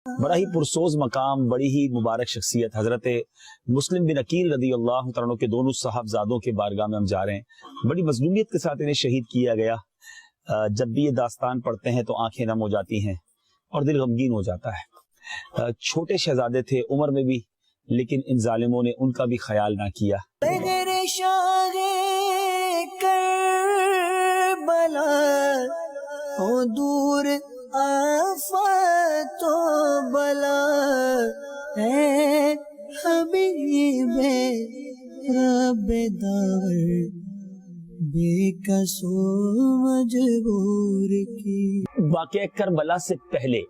बड़ा ही पुरसोज मकाम, बड़ी ही मुबारक शख्सियत हजरत मुस्लिम बिन अकील रदी अल्लाह तआला अन्हु के दोनों साहबजादों के बारगाह में हम जा रहे हैं। बड़ी मजलूमियत के साथ इन्हें शहीद किया गया। जब भी ये दास्तान पढ़ते हैं तो आंखें नम हो जाती हैं और दिल गमगीन हो जाता है। छोटे शहजादे थे उम्र में भी, लेकिन इन जालिमों ने उनका भी ख्याल ना किया। दूर आफतो बला है हबीबे रब्बे दावर बेकसो मजबूर की। वाक़या करबला से पहले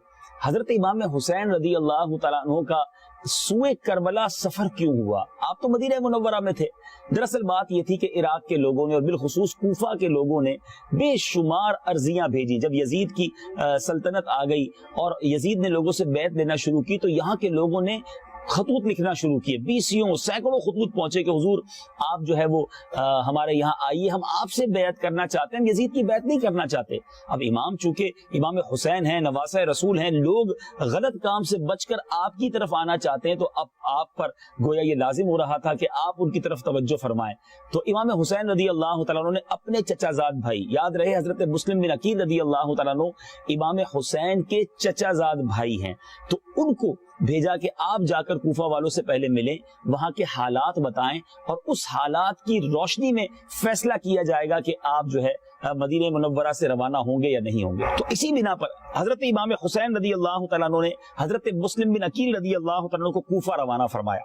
हजरत इमाम हुसैन रदी अल्लाह तआला अन्हु का सूए करबला सफर क्यों हुआ? आप तो मदीना मुनव्वरा में थे। दरअसल बात यह थी कि इराक के लोगों ने और बिलखुसूस कूफा के लोगों ने बेशुमार अर्जियां भेजी। जब यजीद की सल्तनत आ गई और यजीद ने लोगों से बैत लेना शुरू की तो यहाँ के लोगों ने खतूत लिखना शुरू किए। बीसियों सैकड़ों खतूत पहुंचे कि हुजूर आप जो है वो हमारे यहाँ आइए, हम आपसे बैत करना चाहते हैं, हम यजीद की बैत नहीं करना चाहते। अब इमाम चूंकि इमाम हुसैन हैं, नवासा रसूल हैं, लोग गलत काम से बचकर आपकी तरफ आना चाहते हैं, तो अब आप पर गोया ये लाजिम हो रहा था कि आप उनकी तरफ तवज्जो फरमाएं। तो इमाम हुसैन रदी अल्लाह तआला ने अपने चचाजाद भाई, याद रहे हजरत मुस्लिम बिन अकील रदी अल्लाह तआला इमाम हुसैन के चचाजाद भाई हैं, तो उनको भेजा कि आप जाकर कूफा वालों से पहले मिलें, वहां के हालात बताएं और उस हालात की रोशनी में फैसला किया जाएगा कि आप जो है मदीने मुनव्वरा से रवाना होंगे या नहीं होंगे। तो इसी बिना पर हजरत इमाम हुसैन रदी अल्लाह तआला ने हजरत मुस्लिम बिन अकील रदी अल्लाह तआला को कूफा रवाना फरमाया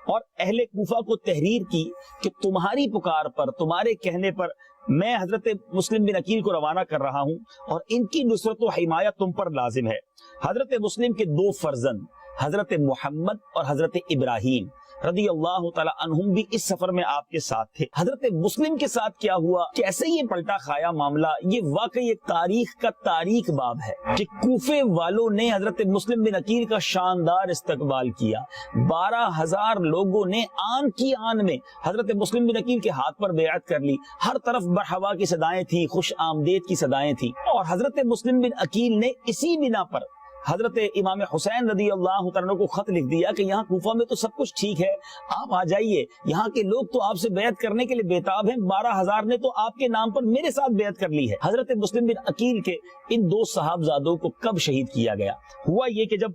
और अहले कूफा को तहरीर की कि तुम्हारी पुकार पर, तुम्हारे कहने पर मैं हजरत मुस्लिम बिन अकील को रवाना कर रहा हूं और इनकी नुसरत व हिमायत तुम पर लाजिम है। हजरत मुस्लिम के दो फर्जंद हजरत मोहम्मद और हजरत इब्राहिम रदी अल्लाह तआला अन्हुम भी इस सफर में आपके साथ थे। हजरत मुस्लिम के साथ क्या हुआ, कैसे ये पलटा खाया मामला, ये वाकई एक तारीख का तारीख बाब है कि कूफे वालों ने हजरत मुस्लिम बिन अकील का शानदार इस्तकबाल किया। 12,000 लोगों ने आन की आन में हजरत मुस्लिम बिन अकील के हाथ पर बैअत कर ली। हर तरफ मरहबा की सदाएं थी, खुश आमदेद की सदाएं थी और हजरत मुस्लिम बिन अकील ने इसी बिना पर हजरत इमाम हुसैन रदी अल्लाह तआला को खत लिख दिया कि यहाँ कूफा में तो सब कुछ ठीक है, आप आ जाइए, यहाँ के लोग तो आपसे बैत करने के लिए बेताब हैं। 12,000 ने तो आपके नाम पर मेरे साथ बैत कर ली है। हजरत मुस्लिम बिन अकील के इन दो साहबजादों को कब शहीद किया गया? हुआ ये कि जब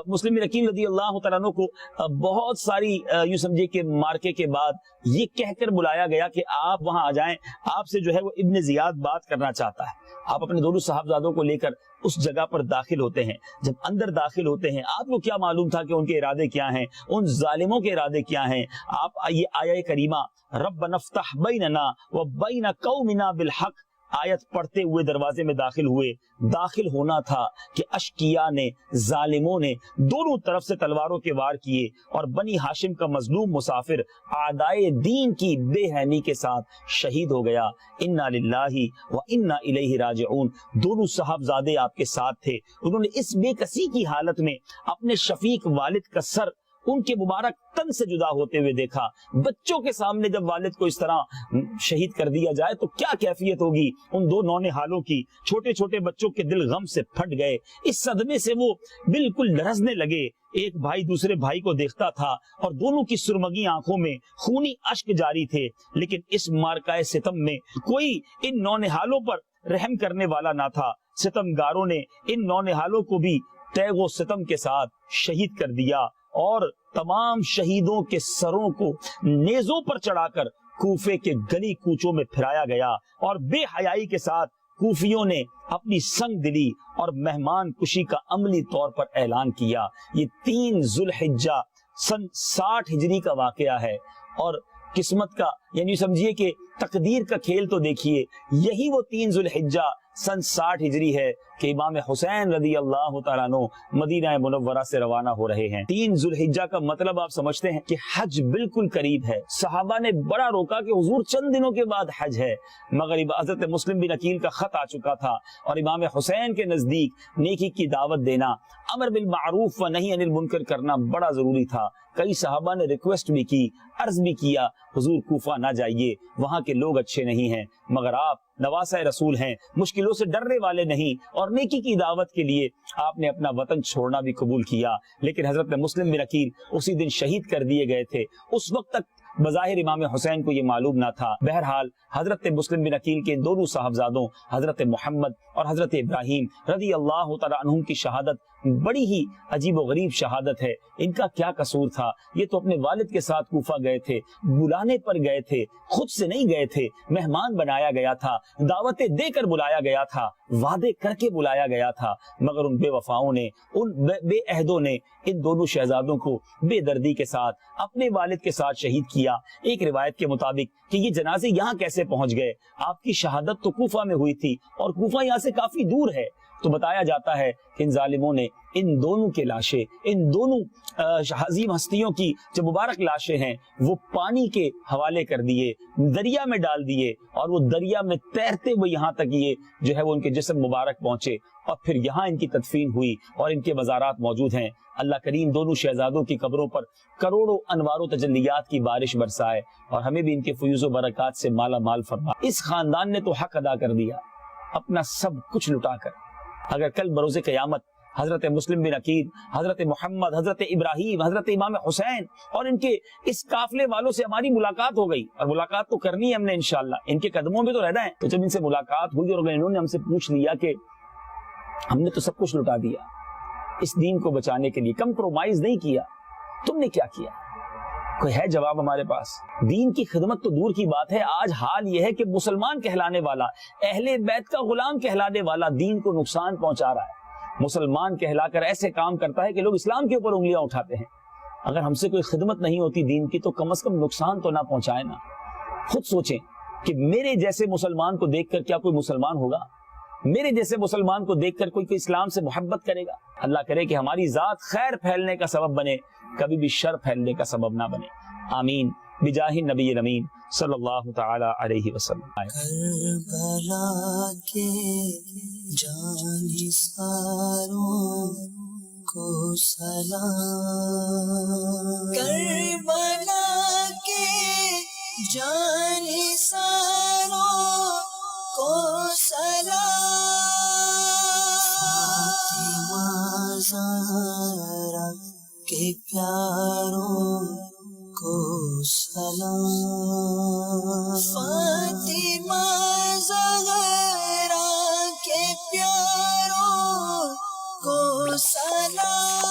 मुस्लिम बिन अकील रदी अल्लाह तआला को बहुत सारी यूं समझिए कि मार्के के बाद ये कहकर बुलाया गया कि आप वहां आ जाएं, आपसे जो है वो इब्न जियाद बात करना चाहता है। आप अपने दोनों साहबजादों को लेकर उस जगह पर दाखिल होते हैं। जब अंदर दाखिल होते हैं आपको क्या मालूम था कि उनके इरादे क्या हैं, उन जालिमों के इरादे क्या हैं? आप ये आया करीमा रब्बना फ़्तह बैनना व बैन कौमिना बिल हक आयत पढ़ते हुए दरवाजे में दाखिल हुए। दाखिल होना था कि अशकिया ने, जालिमों ने दोनों तरफ से तलवारों के वार किए और बनी हाशिम का मजलूम मुसाफिर आदाए दीन की बेहमी के साथ शहीद हो गया। इन्ना लिल्लाहि व इन्ना इलैहि राजिऊन। दोनों साहबजादे आपके साथ थे। उन्होंने इस बेकसी की हालत में अपने शफीक वालिद का सर उनके मुबारक तन से जुदा होते हुए देखा। बच्चों के सामने जब वालिद को इस तरह शहीद कर दिया जाए तो क्या कैफियत होगी उन दो नौनिहालों की। छोटे छोटे बच्चों के दिल गम से फट गए। इस सदमे से वो बिल्कुल लरजने लगे। एक भाई दूसरे भाई को देखता था और दोनों की सुरमगी आंखों में खूनी अश्क जारी थे, लेकिन इस मारकाए सितम में कोई इन नौनिहालों पर रहम करने वाला ना था। सितमगारों ने इन नौनिहालों को भी तैगो सितम के साथ शहीद कर दिया और तमाम शहीदों के सरों को नेज़ों पर चढ़ाकर कूफे के गली कूचों में फिराया गया और बेहयाई के साथ कूफियों ने अपनी संग दिली और मेहमान कुशी का अमली तौर पर ऐलान किया। ये 3 जुल्हिज्जा सन 60 हिजरी का वाकया है और किस्मत का यानी समझिए कि तकदीर का खेल तो देखिए, यही वो 3 जुल्हिज्जा सन 60 हिजरी है कि इमाम हुसैन रदी अल्लाह तआला अन्हु मदीना मुनव्वरा से रवाना हो रहे हैं। 3 जुल्हिज्जा का मतलब आप समझते हैं कि हज बिल्कुल करीब है। सहाबा ने बड़ा रोका कि हुजूर चंद दिनों के बाद हज है, मगर हजरत मुस्लिम बिन अकील का खत आ चुका था और इमाम हुसैन के नजदीक नेकी की दावत देना, अमर बिल मारूफ व नही अनिल मुनकर करना बड़ा जरूरी था। कई सहाबा ने रिक्वेस्ट भी की, अर्ज भी किया, हुजूर कूफा ना जाइए, वहां के लोग अच्छे नहीं हैं, मगर आप نواسہ رسول ہیں، مشکلوں سے ڈرنے والے نہیں، اور نیکی کی دعوت کے لیے آپ نے اپنا وطن چھوڑنا بھی قبول کیا۔ لیکن حضرت مسلم بن عقیل اسی دن شہید کر دیے گئے تھے۔ اس وقت تک بظاہر امام حسین کو یہ معلوم نہ تھا۔ بہرحال حضرت مسلم بن عقیل کے دونوں صاحبزادوں حضرت محمد اور حضرت ابراہیم رضی اللہ تعالیٰ عنہم کی شہادت بڑی ہی عجیب و غریب شہادت ہے۔ ان کا کیا قصور تھا؟ یہ تو اپنے والد کے ساتھ کوفہ گئے تھے، بلانے پر گئے تھے، خود سے نہیں گئے تھے، مہمان بنایا گیا تھا، دعوتیں دے کر بلایا گیا تھا، وعدے کر کے بلایا گیا تھا، مگر ان بے وفاؤں نے، ان بے عہدوں نے ان دونوں شہزادوں کو بے دردی کے ساتھ اپنے والد کے ساتھ شہید کیا۔ ایک روایت کے مطابق کہ یہ جنازے یہاں کیسے پہنچ گئے؟ آپ کی شہادت تو کوفہ میں ہوئی تھی، اور کوفہ یہاں سے کافی دور ہے۔ تو بتایا جاتا ہے کہ ان ظالموں نے ان دونوں کے لاشیں، ان دونوں عظیم ہستیوں کی جو مبارک لاشیں ہیں، وہ پانی کے حوالے کر دیے، دریا میں ڈال دیے، اور وہ دریا میں تیرتے ہوئے یہاں تک یہ جو ہے وہ ان کے جسم مبارک پہنچے، اور پھر یہاں ان کی تدفین ہوئی، اور ان کے مزارات موجود ہیں۔ اللہ کریم دونوں شہزادوں کی قبروں پر کروڑوں انوار و تجلیات کی بارش برسائے، اور ہمیں بھی ان کے فیوز و برکات سے مالا مال فرمائے۔ اس خاندان نے تو حق ادا کر دیا اپنا سب کچھ لٹا کر۔ اگر کل بروز قیامت حضرت مسلم بن عقیل، حضرت محمد، حضرت ابراہیم، حضرت امام حسین اور ان کے اس قافلے والوں سے ہماری ملاقات ہو گئی، اور ملاقات تو کرنی ہے ہم نے انشاءاللہ، ان کے قدموں میں تو رہنا ہے، تو جب ان سے ملاقات ہوئی اور انہوں نے ہم سے پوچھ لیا کہ ہم نے تو سب کچھ لٹا دیا اس دین کو بچانے کے لیے، کمپرومائز نہیں کیا، تم نے کیا کیا؟ کوئی ہے جواب ہمارے پاس؟ دین کی خدمت تو دور کی بات ہے، آج حال یہ ہے کہ مسلمان کہلانے والا، اہل بیت کا غلام کہلانے والا دین کو نقصان پہنچا رہا ہے، مسلمان کہلا کر ایسے کام کرتا ہے کہ لوگ اسلام کے اوپر انگلیاں اٹھاتے ہیں۔ اگر ہم سے کوئی خدمت نہیں ہوتی دین کی تو کم از کم نقصان تو نہ پہنچائے نا۔ خود سوچیں کہ میرے جیسے مسلمان کو دیکھ کر کیا کوئی مسلمان ہوگا؟ میرے جیسے مسلمان کو دیکھ کر کوئی اسلام سے محبت کرے گا؟ اللہ کرے کہ ہماری ذات خیر پھیلنے کا سبب بنے، کبھی بھی شر پھیلنے کا سبب نہ بنے، آمین، بجاہ نبی الامین صلی اللہ تعالی علیہ وسلم۔ کربلا کے جانثاروں کو سلام، کربلا کے جانثاروں کو سلام، فاطمہ زہرا کے پیاروں کو سلام، فاطمہ زہرا کے پیاروں کو سلام۔